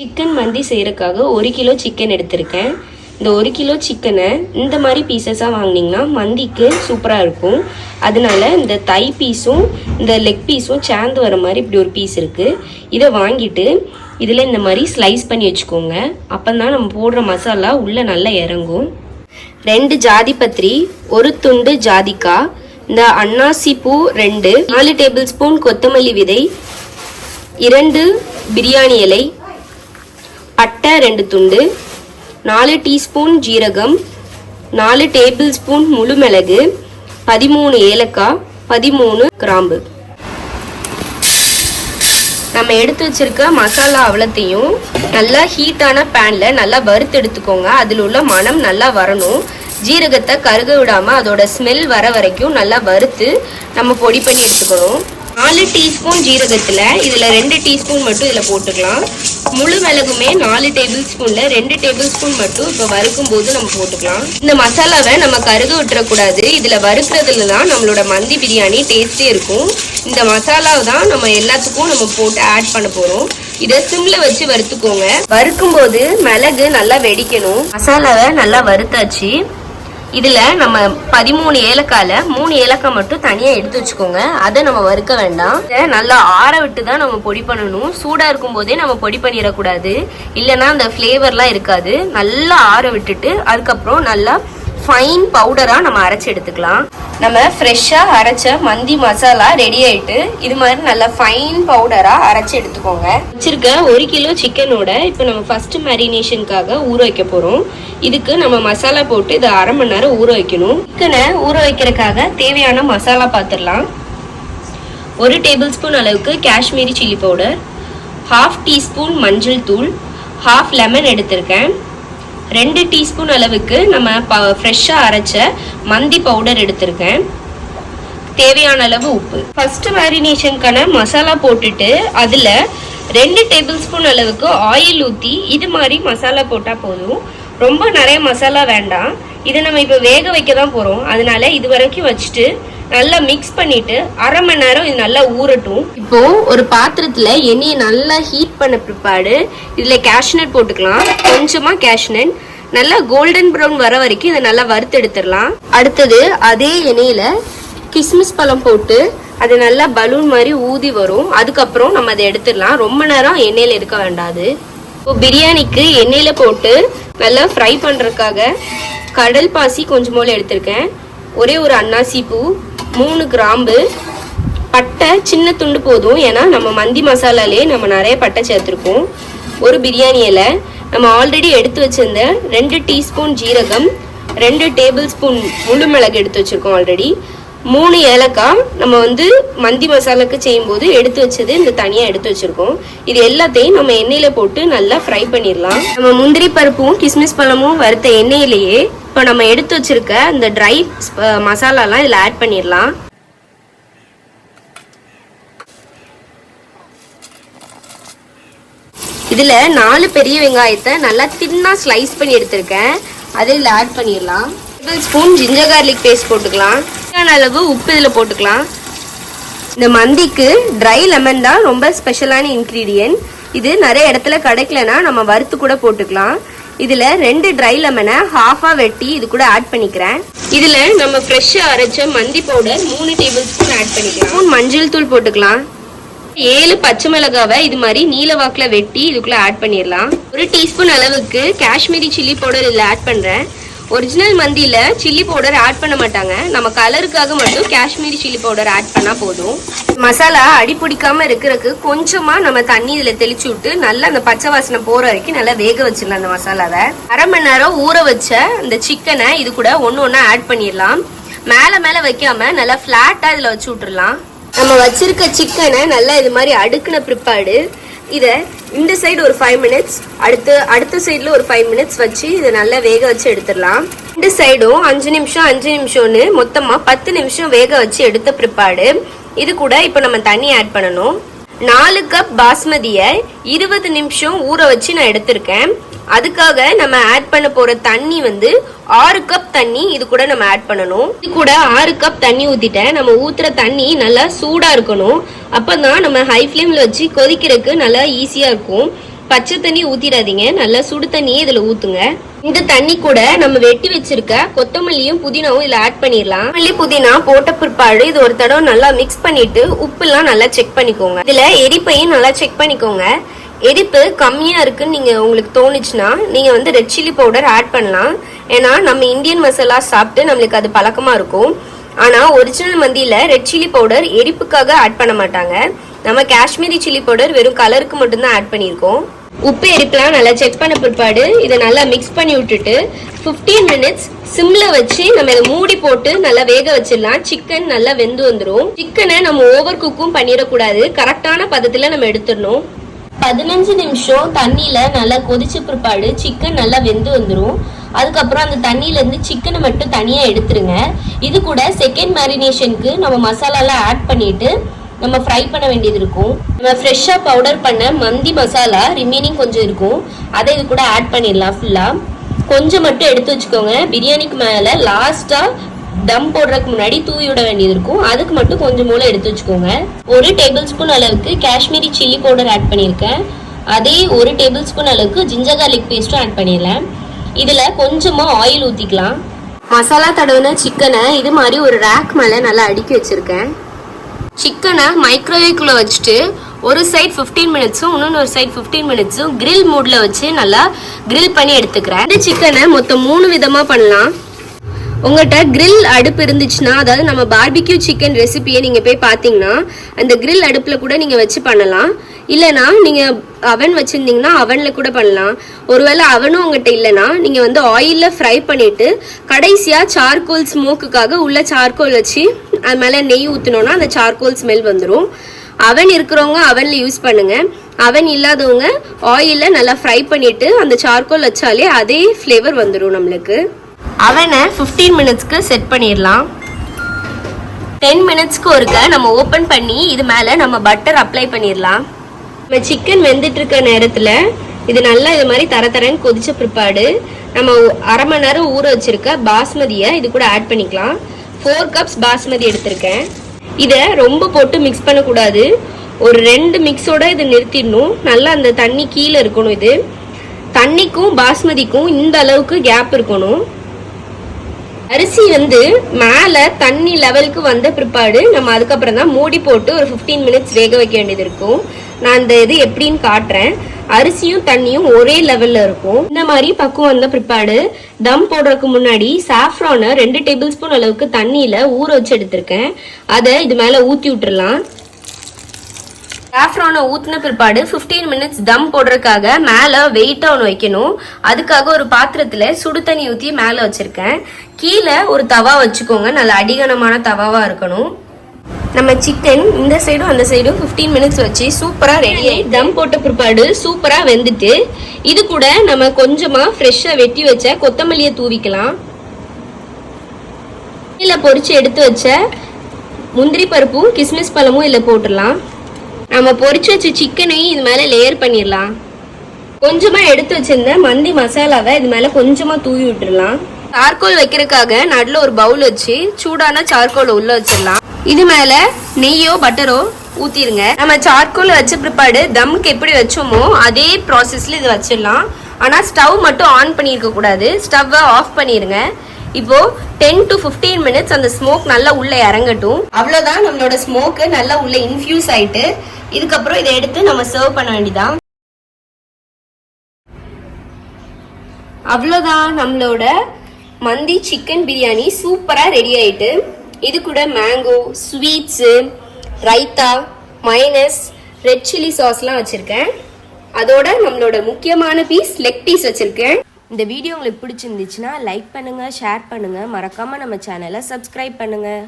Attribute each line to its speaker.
Speaker 1: Chicken மந்தி செய்யறதுக்காக 1 kilo chicken எடுத்திருக்கேன். இந்த 1 கிலோ சிக்கனை இந்த மாதிரி பீசஸாக வாங்கினீங்கன்னா மந்திக்கு சூப்பராக இருக்கும். அதனால இந்த தை பீஸும் இந்த லெக் பீஸும் சேர்ந்து வர மாதிரி இப்படி ஒரு பீஸ் இருக்குது. இதை வாங்கிட்டு இதில் இந்த மாதிரி ஸ்லைஸ் பண்ணி வச்சுக்கோங்க. அப்போ தான் நம்ம போடுற மசாலா உள்ளே நல்லா இறங்கும். 2 ஜாதி பத்திரி, 1 துண்டு ஜாதிக்காய், இந்த அன்னாசி பூ 2, 4 டேபிள் ஸ்பூன் கொத்தமல்லி விதை, 2 பிரியாணி இலை, பட்டை 2 துண்டு, 4 டீஸ்பூன் ஜீரகம், 4 டேபிள் ஸ்பூன் முழு மிளகு, 13 ஏலக்காய், 13 கிராம்பு. நம்ம எடுத்து வச்சிருக்க மசாலா அவ்வளத்தையும் நல்லா ஹீட்டான பேனில் நல்லா வறுத்து எடுத்துக்கோங்க. அதில் உள்ள மனம் நல்லா வரணும். ஜீரகத்தை கருக விடாமல் அதோட ஸ்மெல் வர வரைக்கும் நல்லா வறுத்து நம்ம பொடி பண்ணி எடுத்துக்கணும். 4 டீஸ்பூன் ஜீரகத்தில் இதில் 2 டீஸ்பூன் மட்டும் இதில் போட்டுக்கலாம். முழு மிளகுமே 4 டேபிள் ஸ்பூனில் 2 டேபிள் ஸ்பூன் மட்டும் இப்போ வறுக்கும் போது நம்ம போட்டுக்கலாம். இந்த மசாலாவை நம்ம கருக விட்டுறக்கூடாது. இதில் வறுக்கிறதுல தான் நம்மளோட மந்தி பிரியாணி டேஸ்டே இருக்கும். இந்த மசாலாவை தான் நம்ம எல்லாத்துக்கும் நம்ம போட்டு ஆட் பண்ண போகிறோம். இதை சிம்மில் வச்சு வறுத்துக்கோங்க. வறுக்கும் போது மிளகு நல்லா வெடிக்கணும். மசாலாவை நல்லா வறுத்தாச்சு. இதில் நம்ம 13 ஏலக்காயில் 3 ஏலக்காய் மட்டும் தனியாக எடுத்து வச்சுக்கோங்க. அதை நம்ம வறுக்க வேண்டாம். இதை நல்லா ஆற விட்டு தான் நம்ம பொடி பண்ணணும். சூடாக இருக்கும் போதே நம்ம பொடி பண்ணிடக்கூடாது, இல்லைன்னா அந்த ஃப்ளேவர்லாம் இருக்காது. நல்லா ஆற விட்டுட்டு அதுக்கப்புறம் நல்லா ஃபைன் பவுடராக நம்ம அரைச்சி எடுத்துக்கலாம். நம்ம ஃப்ரெஷ்ஷாக அரைச்ச மந்தி மசாலா ரெடி ஆகிட்டு இது மாதிரி நல்லா ஃபைன் பவுடராக அரைச்சி எடுத்துக்கோங்க. வச்சிருக்க 1 கிலோ சிக்கனோட இப்போ நம்ம ஃபஸ்ட்டு மேரினேஷனுக்காக ஊற வைக்க போகிறோம். இதுக்கு நம்ம மசாலா போட்டு இதை அரை மணி நேரம் ஊற வைக்கணும். சிக்கனை ஊற வைக்கிறதுக்காக தேவையான மசாலா பார்த்துடலாம். 1 டேபிள் ஸ்பூன் அளவுக்கு காஷ்மீரி சில்லி பவுடர், 1/2 டீஸ்பூன் மஞ்சள் தூள், 1/2 லெமன் எடுத்திருக்கேன், 2 டீஸ்பூன் அளவுக்கு நம்ம ஃப்ரெஷ்ஷாக அரைச்ச மந்தி பவுடர் எடுத்திருக்கேன், தேவையான அளவு உப்பு. ஃபர்ஸ்ட் மேரினேஷனுக்கான மசாலா போட்டுட்டு அதில் 2 டேபிள் ஸ்பூன் அளவுக்கு ஆயில் ஊற்றி இது மாதிரி மசாலா போட்டால் போதும். ரொம்ப நிறைய மசாலா வேண்டாம். இதை நம்ம இப்போ வேக வைக்க தான் போகிறோம். அதனால இது வரைக்கும் வச்சுட்டு நல்லா மிக்ஸ் பண்ணிட்டு அரை மணி நேரம் இது நல்லா ஊறட்டும். இப்போ ஒரு பாத்திரத்தில் எண்ணெயை நல்லா ஹீட் பண்ண பிற்பாடு இதில் கேஷ்நட் போட்டுக்கலாம். கொஞ்சமாக கேஷ்நட் நல்லா கோல்டன் ப்ரௌன் வர வரைக்கும் இதை நல்லா வறுத்து எடுத்துடலாம். அடுத்தது அதே எண்ணெயில் கிஸ்மிஸ் பழம் போட்டு அது நல்லா பலூன் மாதிரி ஊதி வரும். அதுக்கப்புறம் நம்ம அதை எடுத்துடலாம். ரொம்ப நேரம் எண்ணெயில் இருக்க வேண்டாது. இப்போ பிரியாணிக்கு எண்ணெயில் போட்டு நல்லா ஃப்ரை பண்ணுறதுக்காக கடல் பாசி கொஞ்சம் போல் எடுத்திருக்கேன், ஒரே ஒரு அன்னாசி பூ, 3 கிராம்பு, பட்டை சின்ன துண்டு போதும், ஏன்னா நம்ம மந்தி மசாலாலே நம்ம நிறைய பட்டை சேர்த்துருக்கோம், ஒரு பிரியாணி இலை, நம்ம ஆல்ரெடி எடுத்து வச்சிருந்த 2 டீஸ்பூன் ஜீரகம், 2 டேபிள் ஸ்பூன் முழு மிளகு எடுத்து வச்சுருக்கோம் ஆல்ரெடி, 3 ஏலக்காய் நம்ம மந்தி மசாலாவுக்கு செய்யும்போது எடுத்து வச்சது இந்த தனியாக எடுத்து வச்சுருக்கோம். இது எல்லாத்தையும் நம்ம எண்ணெயில் போட்டு நல்லா ஃப்ரை பண்ணிடலாம். நம்ம முந்திரி பருப்பும் கிஸ்மிஸ் பழமும் வறுத்த எண்ணெயிலேயே இப்போ நம்ம எடுத்து வச்சிருக்க இந்த ட்ரை மசாலாலாம் இதில் ஆட் பண்ணிடலாம். இதில் 4 பெரிய வெங்காயத்தை நல்லா தின்னாக ஸ்லைஸ் பண்ணி எடுத்திருக்கேன், அதை இதில் ஆட் பண்ணிடலாம். 1 ஸ்பூன் ஜிஞ்சர் கார்லிக் பேஸ்ட் போட்டுக்கலாம். அளவு உப்பு இதில் போட்டுக்கலாம். இந்த மந்திக்கு ட்ரை லெமன் தான் ரொம்ப ஸ்பெஷலான இன்க்ரீடியன்ட். இது நிறைய இடத்துல கிடைக்கலனா நம்ம வறுத்து கூட போட்டுக்கலாம். இதில் 2 ட்ரை லெமனை ஹாஃபாக வெட்டி இது கூட ஆட் பண்ணிக்கிறேன். இதில் நம்ம ஃப்ரெஷ்ஷாக அரைச்ச மந்தி பவுடர் 3 டேபிள் ஸ்பூன் ஆட் பண்ணிக்கலாம். மஞ்சள் தூள் போட்டுக்கலாம். 7 பச்சை மிளகாவை இது மாதிரி நீல வாக்கில் வெட்டி இதுக்குள்ளே ஆட் பண்ணிடலாம். 1 டீஸ்பூன் அளவுக்கு காஷ்மீரி சில்லி பவுடர் இதில் ஆட் பண்ணுறேன். ஒரிஜினல் மந்தியில் சில்லி பவுடர் ஆட் பண்ண மாட்டாங்க, நம்ம கலருக்காக மட்டும் காஷ்மீரி சில்லி பவுடர் ஆட் பண்ணால் போதும். மசாலா அடி பிடிக்காமல் இருக்கிறதுக்கு கொஞ்சமாக நம்ம தண்ணி இதில் தெளிச்சு விட்டு நல்லா அந்த பச்சை வாசனை போகிற வரைக்கும் நல்லா வேக வச்சிடலாம். அந்த மசாலாவை அரை மணி நேரம் ஊற வச்ச இந்த சிக்கனை இது கூட ஒன்று ஆட் பண்ணிடலாம். மேலே வைக்காமல் நல்லா ஃப்ளாட்டாக இதில் வச்சு விட்டுடலாம். நம்ம வச்சிருக்க சிக்கனை நல்லா இது மாதிரி அடுக்குன பிற்பாடு இதை இந்த சைடு ஒரு 5 மினிட்ஸ், அடுத்த சைடில் ஒரு 5 மினிட்ஸ் வச்சு இதை நல்லா வேக வச்சு எடுத்துடலாம். இந்த சைடும் 5 நிமிஷம்னு மொத்தமாக 10 நிமிஷம் வேக வச்சு எடுத்த பிற்பாடு இது கூட இப்போ நம்ம தண்ணி ஆட் பண்ணணும். 4 கப் பாஸ்மதியை 20 நிமிஷம் ஊற வச்சு நான் எடுத்திருக்கேன். அதுக்காக நம்ம ஆட் பண்ண போற தண்ணி 6 கப் தண்ணி இது கூட நம்ம ஆட் பண்ணணும். இது கூட 6 கப் தண்ணி ஊத்திட்டேன். நம்ம ஊத்துற தண்ணி நல்லா சூடா இருக்கணும். அப்பதான் நம்ம ஹை ஃப்ளேம்ல வச்சு கொதிக்கிறதுக்கு நல்லா ஈஸியா இருக்கும். பச்சை தண்ணி ஊத்திடாதீங்க, நல்லா சுடு தண்ணியே இதுல ஊத்துங்க. இந்த தண்ணி கூட நம்ம வெட்டி வச்சிருக்க கொத்தமல்லியும் புதினாவும் இதுல ஆட் பண்ணிடலாம். மல்லி புதினா போட்ட பிற்பாடு இது ஒரு தடவை நல்லா மிக்ஸ் பண்ணிட்டு உப்பு எல்லாம் நல்லா செக் பண்ணிக்கோங்க. இதுல எரிப்பையும் நல்லா செக் பண்ணிக்கோங்க. எரிப்பு கம்மியா இருக்குன்னு நீங்க உங்களுக்கு தோணுச்சுன்னா நீங்க வந்து ரெட் சில்லி பவுடர் ஆட் பண்ணலாம். ஏன்னா நம்ம இந்தியன் மசாலா சாப்பிட்டு நம்மளுக்கு அது பழக்கமா இருக்கும். ஆனா ஒரிஜினல் மந்தியில ரெட் சில்லி பவுடர் எரிப்புக்காக ஆட் பண்ண மாட்டாங்க. நம்ம காஷ்மீரி சில்லி பவுடர் வெறும் கலருக்கு மட்டும்தான் ஆட் பண்ணியிருக்கோம். உப்பு எரிப்புலாம் நல்லா செக் பண்ண பிற்பாடு இதை நல்லா மிக்ஸ் பண்ணி விட்டுட்டு 15 மினிட்ஸ் சிம்ல வச்சு நம்ம இதை மூடி போட்டு நல்லா வேக வச்சிடலாம். சிக்கன் நல்லா வெந்து வந்துடும். சிக்கனை நம்ம ஓவர் குக்கும் பண்ணிடக்கூடாது, கரெக்டான பதத்துல நம்ம எடுத்துடணும். 15 நிமிஷம் தண்ணியில நல்லா கொதிச்ச பிற்பாடு சிக்கன் நல்லா வெந்து வந்துடும். அதுக்கப்புறம் அந்த தண்ணியில இருந்து சிக்கனை மட்டும் தனியா எடுத்துருங்க. இது கூட செகண்ட் மேரினேஷனுக்கு நம்ம மசாலாலாம் ஆட் பண்ணிட்டு நம்ம ஃப்ரை பண்ண வேண்டியது இருக்கும். நம்ம ஃப்ரெஷ்ஷா பவுடர் பண்ண மந்தி மசாலா ரிமைனிங் கொஞ்சம் இருக்கும், அதை இது கூட ஆட் பண்ணிடலாம். ஃபுல்லா கொஞ்சம் மட்டும் எடுத்து வச்சுக்கோங்க. பிரியாணிக்கு மேல லாஸ்டா தம் போடுறதுக்கு முன்னாடி தூவி விட வேண்டியது இருக்கும், அதுக்கு மட்டும் கொஞ்சம் மூளை எடுத்து வச்சுக்கோங்க. 1 டேபிள் ஸ்பூன் அளவுக்கு காஷ்மீரி சில்லி பவுடர் ஆட் பண்ணியிருக்கேன். அதே 1 டேபிள் ஸ்பூன் அளவுக்கு ஜிஞ்சர் கார்லிக் பேஸ்ட்டும் ஆட் பண்ணிடலாம். இதுல கொஞ்சமா ஆயில் ஊத்திக்கலாம். மசாலா தடவின சிக்கனை இது மாதிரி ஒரு ரேக் மேல நல்லா அடுக்கி வச்சிருக்கேன். சிக்கனை மைக்ரோவேவ்க்குள்ள வச்சுட்டு ஒரு சைட் 15 மினிட்ஸும் இன்னொரு சைட் 15 மினிட்ஸும் கிரில் மூட்ல வச்சு நல்லா கிரில் பண்ணி எடுத்துக்கிறேன். இந்த சிக்கனை மொத்தம் 3 விதமா பண்ணலாம். உங்கள்கிட்ட கிரில் அடுப்பு இருந்துச்சுன்னா, அதாவது நம்ம பார்பிக்யூ சிக்கன் ரெசிபியை நீங்கள் போய் பார்த்தீங்கன்னா அந்த கிரில் அடுப்பில் கூட நீங்கள் வச்சு பண்ணலாம். இல்லைனா நீங்கள் அவன் வச்சுருந்தீங்கன்னா அவனில் கூட பண்ணலாம். ஒருவேளை அவனும் உங்கள்கிட்ட இல்லைன்னா நீங்கள் வந்து ஆயிலில் ஃப்ரை பண்ணிவிட்டு கடைசியாக சார்கோல் ஸ்மோக்குக்காக உள்ள சார்கோல் வச்சு அது மேலே நெய் ஊற்றினோன்னா அந்த சார்கோல் ஸ்மெல் வந்துடும். அவன் இருக்கிறவங்க அவனில் யூஸ் பண்ணுங்கள். அவன் இல்லாதவங்க ஆயிலில் நல்லா ஃப்ரை பண்ணிவிட்டு அந்த சார்கோல் வச்சாலே அதே ஃப்ளேவர் வந்துடும் நம்மளுக்கு. அவனை 15 மினிட்ஸ்க்கு செட் பண்ணிடலாம். 10 மினிட்ஸ்க்கு ஒருக்க நம்ம ஓப்பன் பண்ணி இது மேலே நம்ம பட்டர் அப்ளை பண்ணிடலாம். நம்ம சிக்கன் வெந்துட்டு இருக்க நேரத்தில் இது நல்லா இது மாதிரி தரன்னு கொதிச்ச பிற்பாடு நம்ம அரை மணி நேரம் ஊற வச்சிருக்க பாஸ்மதியை இது கூட ஆட் பண்ணிக்கலாம். 4 கப்ஸ் பாஸ்மதி எடுத்திருக்கேன். இதை ரொம்ப போட்டு மிக்ஸ் பண்ணக்கூடாது, ஒரு 2 மிக்ஸோட இதை நிறுத்திடணும். நல்லா அந்த தண்ணி கீழே இருக்கணும். இது தண்ணிக்கும் பாஸ்மதிக்கும் இந்த அளவுக்கு கேப் இருக்கணும். அரிசி வந்து மேலே தண்ணி லெவலுக்கு வந்த பிற்பாடு நம்ம அதுக்கப்புறம் தான் மூடி போட்டு ஒரு 15 மினிட்ஸ் வேக வைக்க வேண்டியது இருக்கும். நான் அந்த இது எப்படின்னு காட்டுறேன். அரிசியும் தண்ணியும் ஒரே லெவலில் இருக்கும். இந்த மாதிரி பக்குவம் வந்த பிற்பாடு தம் போடுறதுக்கு முன்னாடி சாஃப்ரானை 2 டேபிள் ஸ்பூன் அளவுக்கு தண்ணியில் ஊற வச்சு எடுத்திருக்கேன். அதை இது மேலே ஊற்றி விட்டுறலாம். சாஃப்ரானை ஊற்றின பிற்பாடு 15 மினிட்ஸ் தம் போடுறதுக்காக மேலே வெயிட்டாக ஒன்று வைக்கணும். அதுக்காக ஒரு பாத்திரத்தில் சுடு தண்ணி ஊற்றி மேலே வச்சுருக்கேன். கீழே ஒரு தவா வச்சுக்கோங்க, நல்ல அடிகனமான தவாவாக இருக்கணும். நம்ம சிக்கன் இந்த சைடும் அந்த சைடும் 15 மினிட்ஸ் வச்சு சூப்பராக ரெடி ஆகி தம் போட்ட பிற்பாடு சூப்பராக வெந்துட்டு இது கூட நம்ம கொஞ்சமாக ஃப்ரெஷ்ஷாக வெட்டி வச்ச கொத்தமல்லியை தூவிக்கலாம். இதில் பொரிச்சு எடுத்து வச்ச முந்திரி பருப்பும் கிஸ்மிஸ் பழமும் இதில் போட்டுடலாம். நம்ம பொரிச்சு வச்ச சிக்கனையும் இது மேலே லேயர் பண்ணிடலாம். கொஞ்சமாக எடுத்து வச்சிருந்த மந்தி மசாலாவை இது மேலே கொஞ்சமாக தூவி விட்டுடலாம். சார்கோல் வைக்கிறதுக்காக நடுவில் ஒரு பவுல் வச்சு சூடான சார்கோலை உள்ள வச்சிடலாம். இது மேலே நெய்யோ பட்டரோ ஊற்றிடுங்க. நம்ம சார்கோல் வச்ச பிற்பாடு தம்முக்கு எப்படி வச்சோமோ அதே ப்ராசஸில் இது வச்சிடலாம். ஆனால் ஸ்டவ் மட்டும் ஆன் பண்ணியிருக்க கூடாது, ஸ்டவ்வை ஆஃப் பண்ணிடுங்க. இப்போ 10 to 15 மினிட்ஸ் அந்த ஸ்மோக் நல்லா உள்ள இறங்கட்டும். அவ்வளோதான், நம்மளோட ஸ்மோக்கு நல்லா உள்ள இன்ஃபியூஸ் ஆயிட்டு இதுக்கப்புறம் இதை எடுத்து நம்ம சர்வ் பண்ண வேண்டியதான். அவ்வளோதான், நம்மளோட மந்தி சிக்கன் பிரியாணி சூப்பராக ரெடி ஆயிட்டு. இது கூட mango, sweets, raita, mayonnaise, red chilli சாஸ்லாம் வச்சுருக்கேன். அதோட நம்மளோட முக்கியமான பீஸ் லெக் பீஸ் வச்சுருக்கேன். இந்த வீடியோ உங்களுக்கு பிடிச்சிருந்துச்சுன்னா லைக் பண்ணுங்கள், ஷேர் பண்ணுங்கள், மறக்காமல் நம்ம சேனலை சப்ஸ்கிரைப் பண்ணுங்கள்.